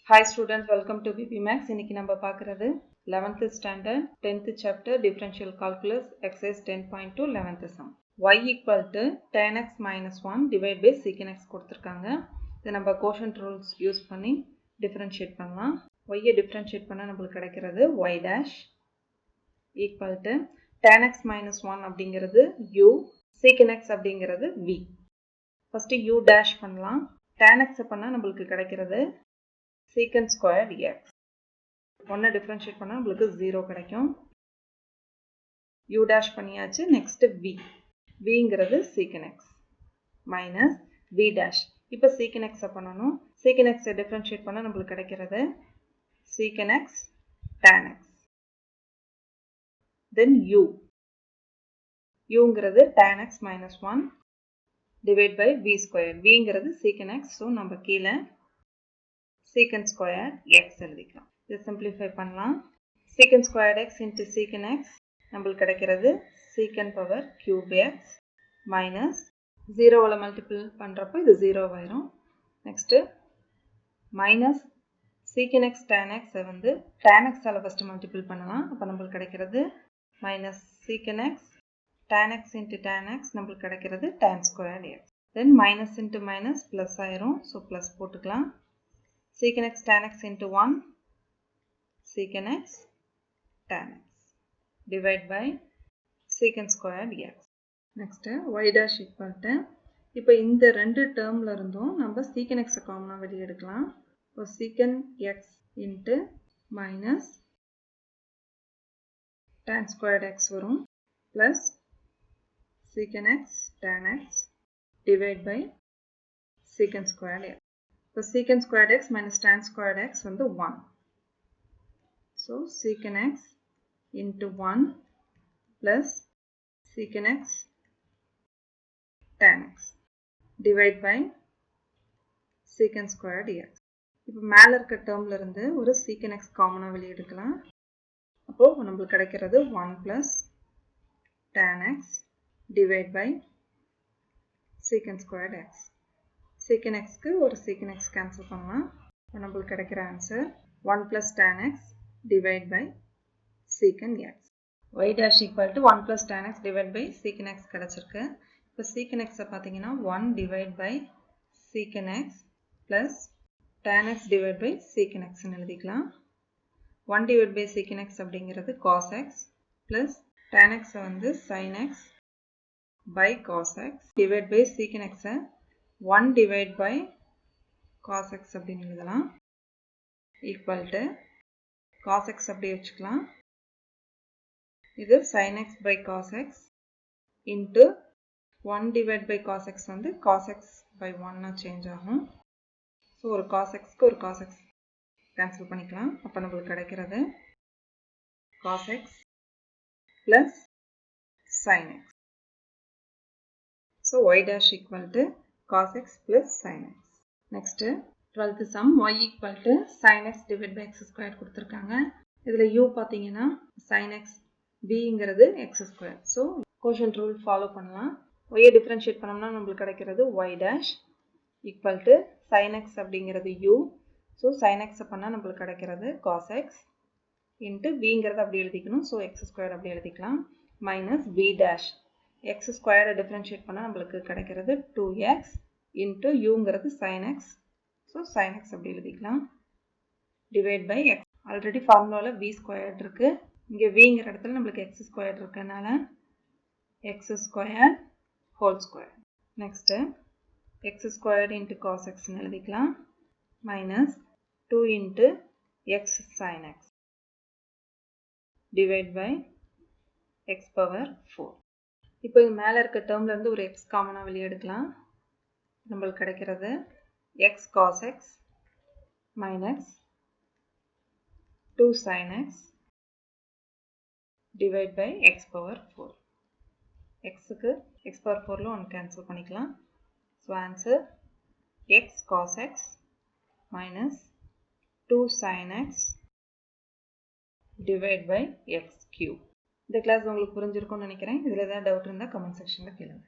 Hi students, welcome to BPMax. இன்னைக்கு நம்ம பார்க்கிறது 11th standard 10th chapter differential calculus exercise 10.2 11th sum. Y equal to tan x minus 1 divided by secant x கொடுத்திருக்காங்க. இதை நம்ம quotient rules use பண்ணி differentiate பண்ணலாம். y differentiate பண்ணா நமக்கு கிடைக்கிறது y dash equal to tan x minus 1 அப்படிங்கிறது u, secant x அப்படிங்கிறது v. First u dash பண்ணலாம். tan x பண்ணா நமக்கு கிடைக்கிறது secant squared x. 1 differentiate பண்ணா நமக்கு 0 கிடைக்கும். u dash பண்ணியாச்சு. next v. vங்கிறது secant x minus v dash. இப்போ secant x பண்ணனும். secant x differentiate பண்ணா நமக்கு கிடைக்கிறது secant x tan x. Then u. uங்கிறது tan x minus 1 divide by v squared. vங்கிறது secant x. so நம்ம கீழ secant squared x எழுதிக்கலாம். இதை simplify பண்ணலாம். secant squared x into secant x நம்மளுக்கு கிடைக்கிறது secant power cube x minus 0 வல multiple பண்றப்போ இது 0 ஆயிரும். next minus secant x tan x வந்து tan x ஆல first multiple பண்ணலாம். அப்ப நம்மளுக்கு கிடைக்கிறது minus secant x tan x into tan x நம்மளுக்கு கிடைக்கிறது tan squared x. then minus into minus plus ஆயிரும். so plus போட்டுக்கலாம். secant x tan x into 1 secant x tan x divide by secant squared x. next y dash equal to இப்போ இந்த ரெண்டு டேர்ம்ல இருந்தும் நம்ம secant x காமனா வெளிய எடுக்கலாம். இப்போ secant x into minus tan squared x வரும் plus secant x tan x divide by secant squared x. So secant squared x minus tan squared x வந்து 1. So secant x into 1 plus secant x tan x divide by secant squared x. இப்போ மேல இருக்க டேர்ம்ல இருந்து ஒரு secant x காமனா வெளிய எடுக்கலாம். அப்போ நமக்கு கிடைக்கிறது 1 plus tan x divide by secant squared x. secant x க்கு ஒரு secant x கேன்சல் பண்ணலாம். அப்ப நமக்கு கிடைக்கிற answer 1 plus tan x divide by secant x. y dash equal to 1 plus tan x divide by secant x கிடைச்சிருக்கு. இப்போ secant x பாத்தீங்கன்னா 1 divide by secant x plus tan x divide by secant x ன்னு எழுதிக்கலாம். 1 divide by secant x அப்படிங்கிறது cos x plus tan x வந்து sin x by cos x divide by secant x 1 divide by cos x அப்படின்னு எழுதலாம். equal to cos x அப்படியே வச்சுக்கலாம். இது sin x by cos x into 1 divide by cos x வந்து cos x by 1 change ஆகும். So ஒரு cos x க்கு ஒரு cos x கேன்சல் பண்ணிக்கலாம். அப்போ நமக்கு கிடைக்கிறது cos x plus sin x. So y dash equal to cos x plus sin x. Next 12th sum y equal to sin x divided by x squared கொடுத்திருக்காங்க. இதுல u பாத்தீங்கன்னா sin x, bங்கிறது x squared. So quotient rule follow பண்ணலாம். y differentiate பண்ணோம்னா நமக்கு கிடைக்கிறது y dash equal to sin x அப்படிங்கிறது u. So sin x பண்ணா நமக்கு கிடைக்கிறது cos x into bங்கிறது அப்படி எழுதிக்கணும். So x squared அப்படி எழுதிக்கலாம். minus b dash x squared differentiate பண்ணா நமக்கு கிடைக்கிறது 2x into uங்கிறது sin x. So sin x அப்படி எழுதிக்கலாம். divide by x. ஆல்ரெடி ஃபார்முலால v squared இருக்கு. இங்க vங்கிற இடத்துல நமக்கு x squared இருக்கனால x squared whole square. next x squared into cos x ன்னு எழுதிக்கலாம். minus 2 into x sin x divide by x power 4. இப்போ மேல இருக்க டேர்ம்ல இருந்து ஒரு x காமனா வெளிய எடுக்கலாம். நமக்கு கிடைக்கிறது x cos x minus 2 sin x divide by x power 4. x க்கு x power 4 ல 1 கேன்சல் பண்ணிக்கலாம். So answer x cos x minus 2 sin x divide by x cube. இந்த கிளாஸ் உங்களுக்கு புரிஞ்சிருக்கும்னு நினைக்கிறேன். இதுல ஏதாவது டவுட் இருந்தா கமெண்ட் செக்ஷன்ல கேளுங்க.